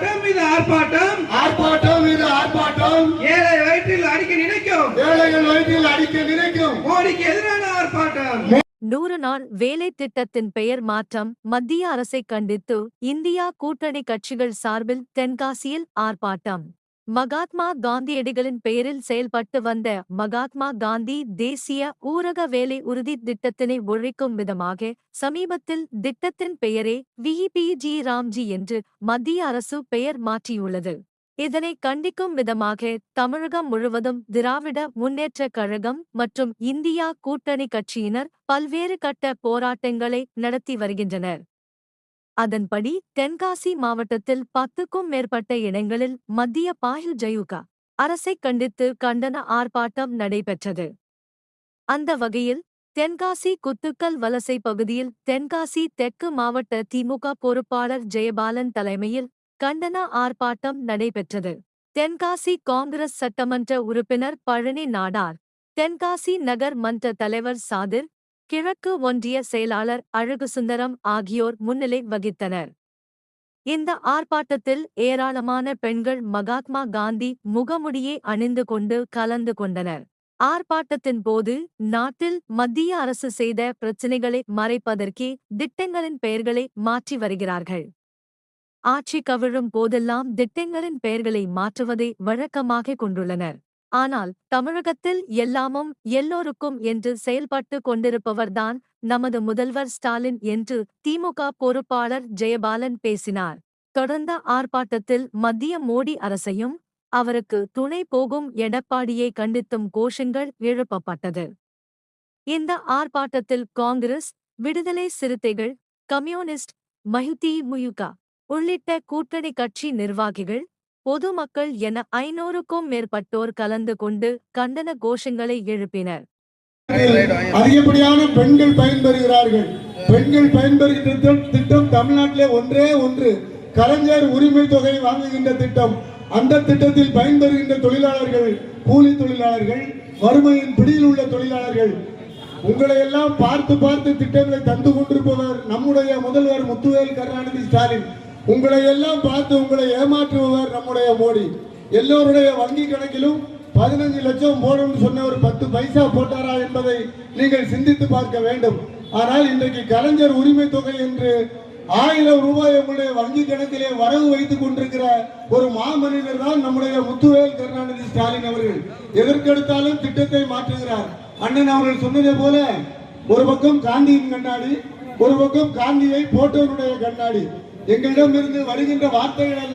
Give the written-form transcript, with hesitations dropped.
ஆர்ப்பாட்டம் மீது ஆர்ப்பாட்டம், ஆர்ப்பாட்டம் மீது ஆர்ப்பாட்டம். ஏழை வயிற்றில் அடிக்க நினைக்கும், ஏழைகள் வயிற்றில் அடிக்க நினைக்கும் மோடிக்கு எதிரான ஆர்ப்பாட்டம். 100 நாள் வேலை திட்டத்தின் பெயர் மாற்றம் மத்திய அரசை கண்டித்து இந்தியா கூட்டணி கட்சிகள் சார்பில் தென்காசியில் ஆர்ப்பாட்டம். மகாத்மா காந்தியடிகளின் பெயரில் செயல்பட்டு வந்த மகாத்மா காந்தி தேசிய ஊரக வேலை உறுதி திட்டத்தினை ஒழிக்கும் விதமாக சமீபத்தில் திட்டத்தின் பெயரே விபிஜி ராம்ஜி என்று மத்திய அரசு பெயர் மாற்றியுள்ளது. இதனை கண்டிக்கும் விதமாக தமிழகம் முழுவதும் திராவிட முன்னேற்றக் கழகம் மற்றும் இந்தியா கூட்டணி கட்சியினர் பல்வேறு கட்ட போராட்டங்களை நடத்தி வருகின்றனர். அதன்படி தென்காசி மாவட்டத்தில் 10க்கும் மேற்பட்ட இடங்களில் மத்திய பாஜக அரசை கண்டித்து கண்டன ஆர்ப்பாட்டம் நடைபெற்றது. அந்த வகையில் தென்காசி குத்துக்கல் வலசை பகுதியில் தென்காசி தெற்கு மாவட்ட திமுக பொறுப்பாளர் ஜெயபாலன் தலைமையில் கண்டன ஆர்ப்பாட்டம் நடைபெற்றது. தென்காசி காங்கிரஸ் சட்டமன்ற உறுப்பினர் பழனி நாடார், தென்காசி நகர் மன்ற தலைவர் சாதிர், கிழக்கு ஒன்றிய செயலாளர் அழகுசுந்தரம் ஆகியோர் முன்னிலை வகித்தனர். இந்த ஆர்ப்பாட்டத்தில் ஏராளமான பெண்கள் மகாத்மா காந்தி முகமுடியை அணிந்து கொண்டு கலந்து கொண்டனர். ஆர்ப்பாட்டத்தின் போது நாட்டில் மத்திய அரசு செய்த பிரச்சினைகளை மறைப்பதற்கே திட்டங்களின் பெயர்களை மாற்றி வருகிறார்கள். ஆட்சி கவிழும் போதெல்லாம் திட்டங்களின் பெயர்களை மாற்றுவதை வழக்கமாக கொண்டுள்ளனர். ஆனால் தமிழகத்தில் எல்லாமும் எல்லோருக்கும் என்று செயல்பட்டு கொண்டிருப்பவர்தான் நமது முதல்வர் ஸ்டாலின் என்று திமுக பொறுப்பாளர் ஜெயபாலன் பேசினார். தொடர்ந்த ஆர்ப்பாட்டத்தில் மத்திய மோடி அரசையும் அவருக்கு துணை போகும் எடப்பாடியை கண்டித்தும் கோஷங்கள் எழுப்பப்பட்டது. இந்த ஆர்ப்பாட்டத்தில் காங்கிரஸ், விடுதலை சிறுத்தைகள், கம்யூனிஸ்ட், மதிமுக உள்ளிட்ட கூட்டணி கட்சி நிர்வாகிகள், பொதுமக்கள் என 500க்கும் மேற்பட்டோர் கலந்து கொண்டு கண்டன கோஷங்களை எழுப்பினர். அதிகப்படியான பெண்கள் பயன்பெறுகிறார்கள். பெண்கள் பயன்பெறுகின்ற திட்டம் தமிழ்நாட்டிலே ஒன்றே ஒன்று, கலைஞர் உரிமை தொகை வாங்குகின்ற திட்டம். அந்த திட்டத்தில் பயன்பெறுகின்ற தொழிலாளர்கள் கூலி தொழிலாளர்கள், வறுமையின் பிடியில் உள்ள தொழிலாளர்கள். உங்களை எல்லாம் பார்த்து பார்த்து திட்டங்களை தந்து கொண்டிருப்பவர் நம்முடைய முதல்வர் முத்துவேல் கருணாநிதி ஸ்டாலின். உங்களை எல்லாம் பார்த்து உங்களை ஏமாற்றுபவர் நம்முடைய மோடி. எல்லோருடைய வங்கி கணக்கிலும் 15 லட்சம் போடும் சொன்ன ஒரு 10 பைசா போட்டாரா என்பதை நீங்கள் சிந்தித்து பார்க்க வேண்டும். ஆனால் இன்றைக்கு கலைஞர் உரிமை தொகை என்று 1000 ரூபாய் உங்களுடைய வங்கி கணக்கிலே வரவு வைத்துக் கொண்டிருக்கிற ஒரு மாமனிதர் தான் நம்முடைய முத்துவேல் கருணாநிதி ஸ்டாலின் அவர்கள். எதற்கெடுத்தாலும் திட்டத்தை மாற்றுகிறார். அண்ணன் அவர்கள் சொன்னதை போல ஒரு பக்கம் காந்தியின் கண்ணாடி, ஒரு பக்கம் காந்தியை போட்டவனுடைய கண்ணாடி. எங்களிடம் இருந்து வருகின்ற வார்த்தைகள்